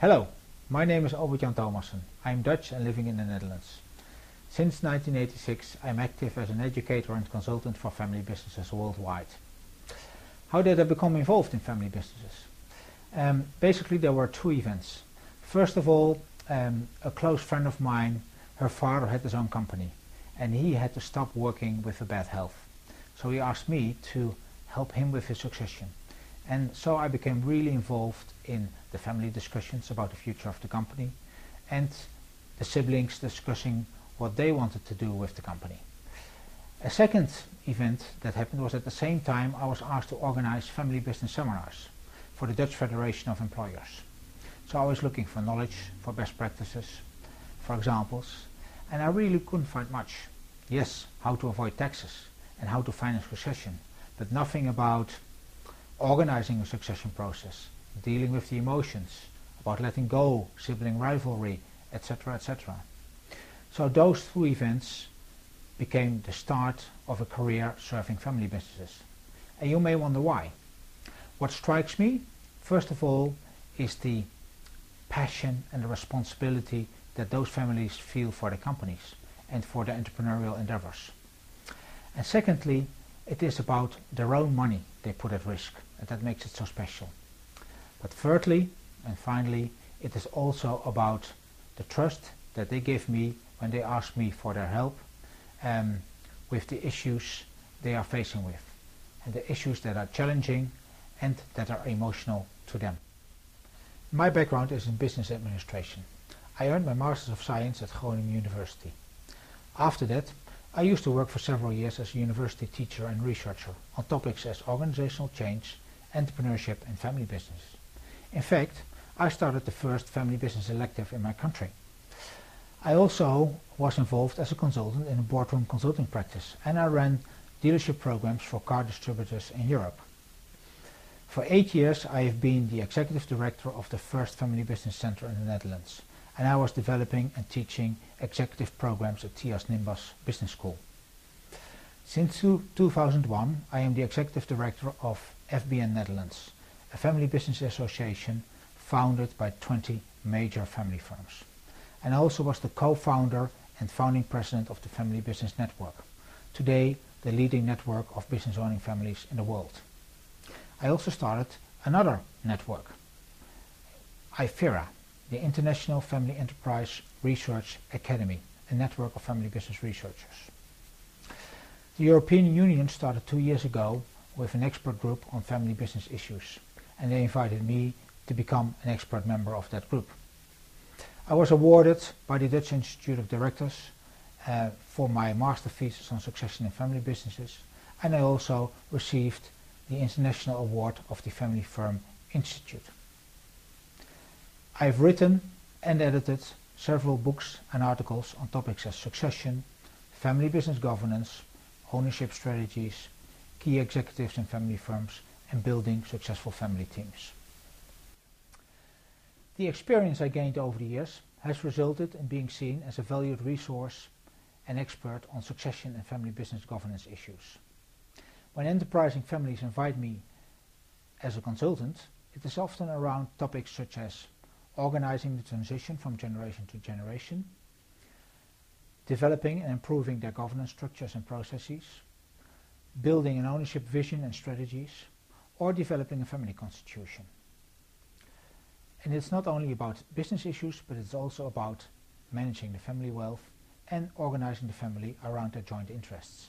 Hello, my name is Jan Thomassen. I am Dutch and living in the Netherlands. Since 1986 I am active as an educator and consultant for family businesses worldwide. How did I become involved in family businesses? Basically there were two events. First of all, a close friend of mine, her father had his own company and he had to stop working with a bad health. So he asked me to help him with his succession. And so I became really involved in the family discussions about the future of the company and the siblings discussing what they wanted to do with the company. A second event that happened was at the same time I was asked to organize family business seminars for the Dutch Federation of Employers. So I was looking for knowledge, for best practices, for examples, and I really couldn't find much. Yes, how to avoid taxes and how to finance succession, but nothing about organizing a succession process, dealing with the emotions, about letting go, sibling rivalry, etc. etc. So those two events became the start of a career serving family businesses. And you may wonder why. What strikes me, first of all, is the passion and the responsibility that those families feel for their companies and for their entrepreneurial endeavors. And secondly, it is about their own money they put at risk, and that makes it so special. But thirdly and finally, it is also about the trust that they give me when they ask me for their help with the issues they are facing with, and the issues that are challenging and that are emotional to them. My background is in business administration. I earned my Masters of Science at Groningen University. After that, I used to work for several years as a university teacher and researcher on topics as organizational change, entrepreneurship and family business. In fact, I started the first family business elective in my country. I also was involved as a consultant in a boardroom consulting practice, and I ran dealership programs for car distributors in Europe. For 8 years I have been the executive director of the first family business center in the Netherlands, and I was developing and teaching executive programs at TIAS Nimbus Business School. Since 2001 I am the executive director of FBN Netherlands, a family business association founded by 20 major family firms. And I also was the co-founder and founding president of the Family Business Network, today the leading network of business owning families in the world. I also started another network, IFERA, the International Family Enterprise Research Academy, a network of family business researchers. The European Union started 2 years ago with an expert group on family business issues, and they invited me to become an expert member of that group. I was awarded by the Dutch Institute of Directors for my master thesis on succession in family businesses, and I also received the International Award of the Family Firm Institute. I have written and edited several books and articles on topics as succession, family business governance, ownership strategies, key executives in family firms, and building successful family teams. The experience I gained over the years has resulted in being seen as a valued resource and expert on succession and family business governance issues. When enterprising families invite me as a consultant, it is often around topics such as organizing the transition from generation to generation, developing and improving their governance structures and processes, building an ownership vision and strategies, or developing a family constitution. And it's not only about business issues, but it's also about managing the family wealth and organizing the family around their joint interests.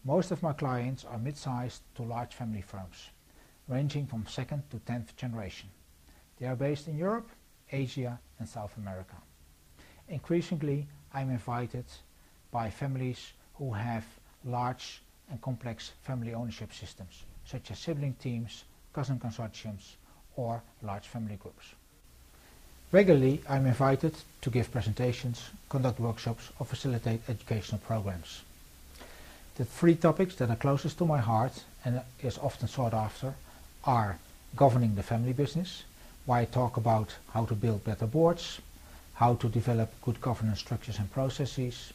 Most of my clients are mid-sized to large family firms, ranging from 2nd to 10th generation. They are based in Europe, Asia and South America. Increasingly, I'm invited by families who have large and complex family ownership systems, such as sibling teams, cousin consortiums, or large family groups. Regularly, I'm invited to give presentations, conduct workshops, or facilitate educational programs. The 3 topics that are closest to my heart and is often sought after are governing the family business, where I talk about how to build better boards, how to develop good governance structures and processes,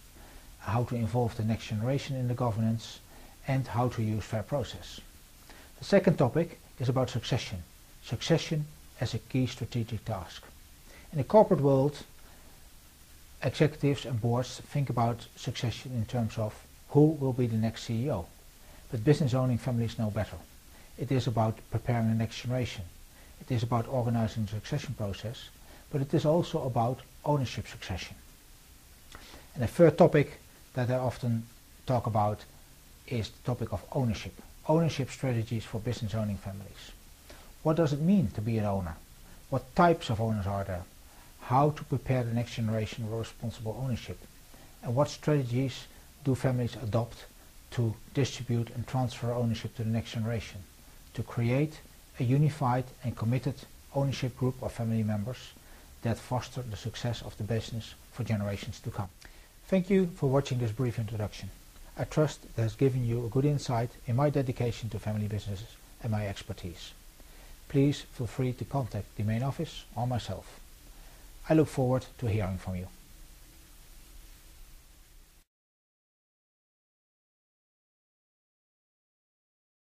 how to involve the next generation in the governance, and how to use fair process. The second topic is about succession as a key strategic task. In the corporate world, executives and boards think about succession in terms of who will be the next CEO. But business owning families know better. It is about preparing the next generation. It is about organizing the succession process, but it is also about ownership succession. And the third topic that I often talk about is the topic of ownership. Ownership strategies for business owning families. What does it mean to be an owner? What types of owners are there? How to prepare the next generation for responsible ownership? And what strategies do families adopt to distribute and transfer ownership to the next generation? To create a unified and committed ownership group of family members that foster the success of the business for generations to come. Thank you for watching this brief introduction. I trust it has given you a good insight in my dedication to family businesses and my expertise. Please feel free to contact the main office or myself. I look forward to hearing from you.